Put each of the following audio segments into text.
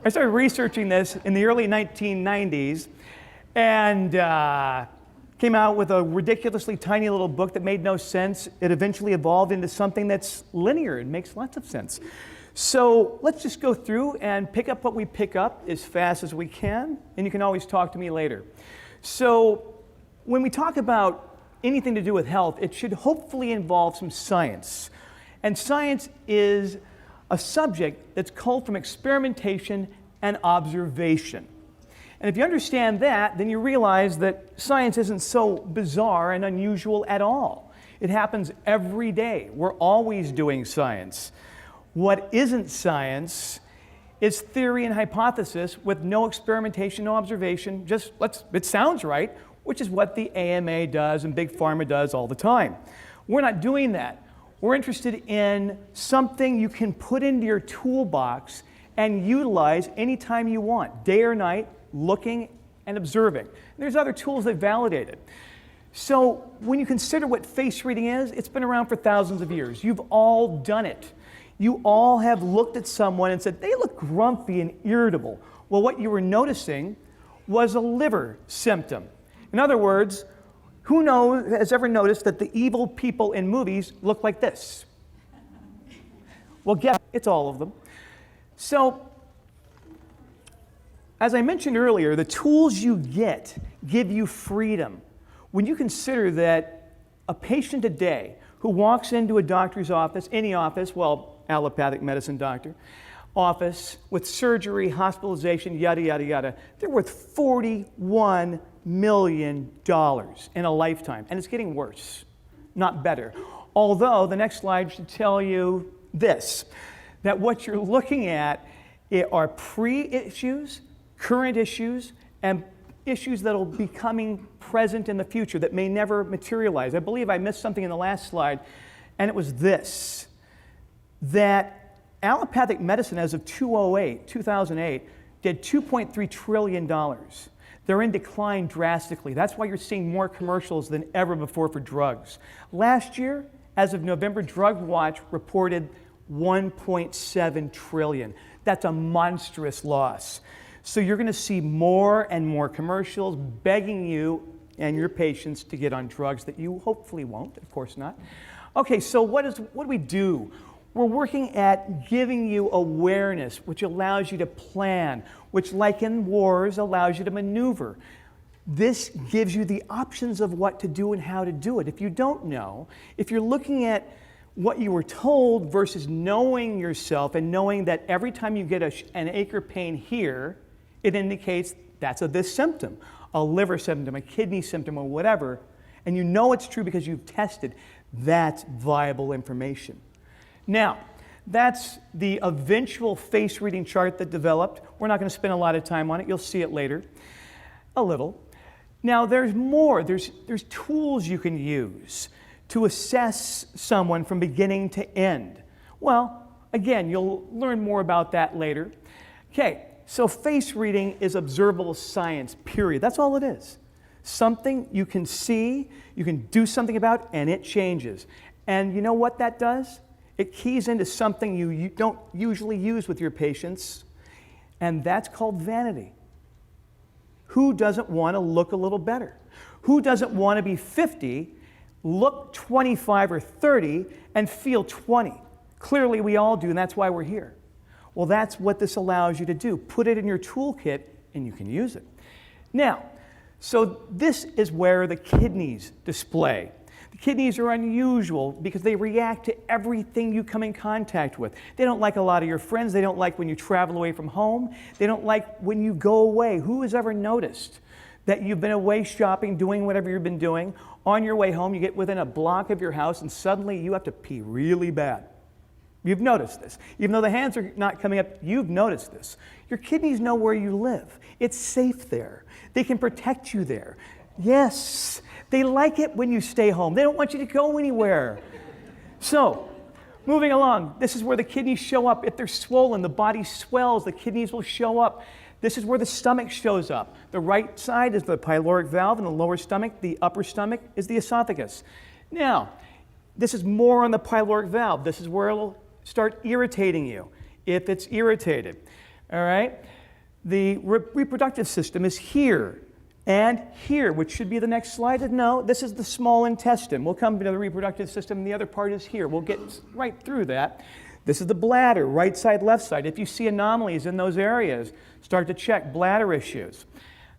I started researching this in the early 1990s and came out with a ridiculously tiny little book that made no sense. It eventually evolved into something that's linear and makes lots of sense. So let's just go through and pick up what we pick up as fast as we can, and you can always talk to me later. So when we talk about anything to do with health, it should hopefully involve some science. And science is a subject that's culled from experimentation and observation. And if you understand that, then you realize that science isn't so bizarre and unusual at all. It happens every day. We're always doing science. What isn't science is theory and hypothesis with no experimentation, no observation, just it sounds right, which is what the AMA does and Big Pharma does all the time. We're not doing that. We're interested in something you can put into your toolbox and utilize anytime you want, day or night, looking and observing. And there's other tools they've validated. So when you consider what face reading is, it's been around for thousands of years. You've all done it. You all have looked at someone and said, they look grumpy and irritable. Well, what you were noticing was a liver symptom. In other words, who has ever noticed that the evil people in movies look like this? Well, guess it's all of them. So, as I mentioned earlier, the tools you get give you freedom. When you consider that a patient today who walks into a doctor's office, any office, well, allopathic medicine doctor, office with surgery, hospitalization, yada, yada, yada, they're worth $41 million in a lifetime. And it's getting worse, not better. Although the next slide should tell you this, that what you're looking at are pre-issues, current issues, and issues that will be coming present in the future that may never materialize. I believe I missed something in the last slide, and it was this, that allopathic medicine as of 2008, did $2.3 trillion. They're in decline drastically. That's why you're seeing more commercials than ever before for drugs. Last year, as of November, Drug Watch reported $1.7 trillion. That's a monstrous loss. So you're going to see more and more commercials begging you and your patients to get on drugs that you hopefully won't, of course not. Okay, so what do we do? We're working at giving you awareness, which allows you to plan, which, like in wars, allows you to maneuver. This gives you the options of what to do and how to do it. If you don't know, if you're looking at what you were told versus knowing yourself and knowing that every time you get an ache or pain here, it indicates that's this symptom, a liver symptom, a kidney symptom, or whatever, and you know it's true because you've tested, that's viable information. Now, that's the eventual face reading chart that developed. We're not going to spend a lot of time on it. You'll see it later, a little. Now, there's more. There's tools you can use to assess someone from beginning to end. Well, again, you'll learn more about that later. Okay, so face reading is observable science, period. That's all it is. Something you can see, you can do something about, and it changes. And you know what that does? It keys into something you don't usually use with your patients, and that's called vanity. Who doesn't want to look a little better? Who doesn't want to be 50, look 25 or 30, and feel 20? Clearly we all do, and that's why we're here. Well, that's what this allows you to do. Put it in your toolkit, and you can use it. Now, so this is where the kidneys display. The kidneys are unusual because they react to everything you come in contact with. They don't like a lot of your friends. They don't like when you travel away from home. They don't like when you go away. Who has ever noticed that you've been away shopping, doing whatever you've been doing? On your way home, you get within a block of your house, and suddenly you have to pee really bad. You've noticed this. Even though the hands are not coming up, you've noticed this. Your kidneys know where you live. It's safe there. They can protect you there. Yes, they like it when you stay home. They don't want you to go anywhere. So, moving along, this is where the kidneys show up. If they're swollen, the body swells, the kidneys will show up. This is where the stomach shows up. The right side is the pyloric valve, and the lower stomach, the upper stomach, is the esophagus. Now, this is more on the pyloric valve. This is where it'll start irritating you, if it's irritated. All right? The reproductive system is here and here, which should be the next slide. No, this is the small intestine. We'll come to the reproductive system, and the other part is here. We'll get right through that. This is the bladder, right side, left side. If you see anomalies in those areas, start to check bladder issues.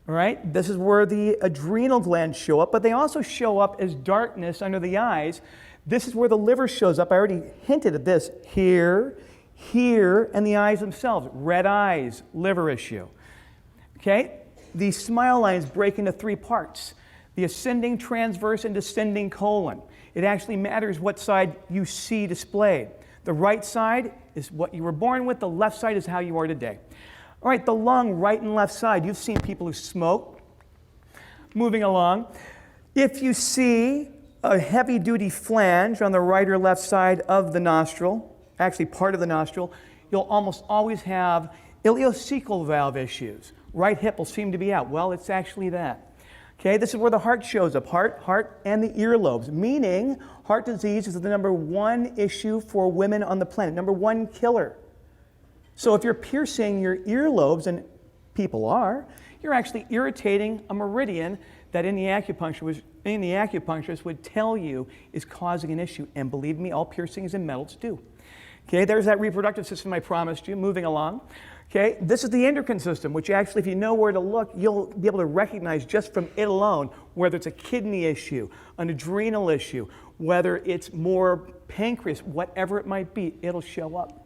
All right? This is where the adrenal glands show up, but they also show up as darkness under the eyes. This is where the liver shows up. I already hinted at this. Here, here, and the eyes themselves. Red eyes, liver issue. Okay? The smile lines break into three parts. The ascending, transverse, and descending colon. It actually matters what side you see displayed. The right side is what you were born with. The left side is how you are today. All right, the lung, right and left side. You've seen people who smoke. Moving along. If you see a heavy-duty flange on the right or left side of the nostril, actually part of the nostril, you'll almost always have ileocecal valve issues. Right hip will seem to be out. Well, it's actually that. Okay, this is where the heart shows up. Heart, and the earlobes, meaning heart disease is the #1 issue for women on the planet, #1 killer. So if you're piercing your earlobes, and people are, you're actually irritating a meridian that any acupuncturist would tell you is causing an issue. And believe me, all piercings and metals do. Okay, there's that reproductive system I promised you. Moving along. Okay, this is the endocrine system, which actually, if you know where to look, you'll be able to recognize just from it alone, whether it's a kidney issue, an adrenal issue, whether it's more pancreas, whatever it might be, it'll show up.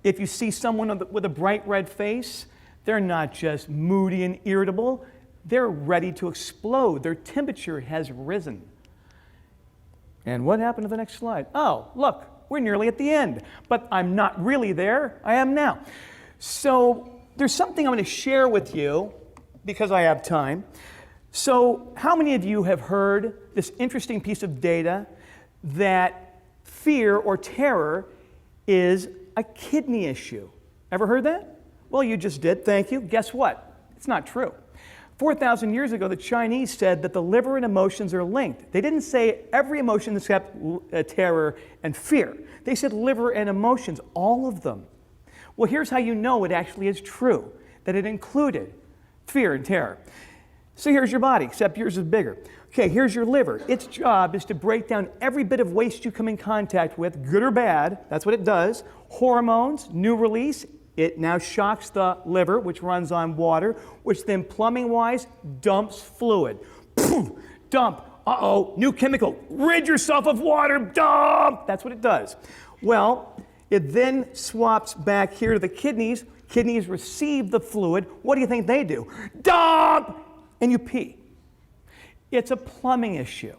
If you see someone with a bright red face, they're not just moody and irritable, they're ready to explode. Their temperature has risen. And what happened to the next slide? Oh, look, we're nearly at the end. But I'm not really there, I am now. So there's something I'm going to share with you because I have time. So how many of you have heard this interesting piece of data that fear or terror is a kidney issue? Ever heard that? Well, you just did, thank you. Guess what? It's not true. 4,000 years ago, the Chinese said that the liver and emotions are linked. They didn't say every emotion except terror and fear. They said liver and emotions, all of them. Well, here's how you know it actually is true, that it included fear and terror. So here's your body, except yours is bigger. Okay, here's your liver. Its job is to break down every bit of waste you come in contact with, good or bad. That's what it does. Hormones, new release. It now shocks the liver, which runs on water, which then plumbing-wise dumps fluid. Dump. Uh-oh, new chemical. Rid yourself of water. Dump. That's what it does. Well, it then swaps back here to the kidneys. Kidneys receive the fluid. What do you think they do? Dump! And you pee. It's a plumbing issue.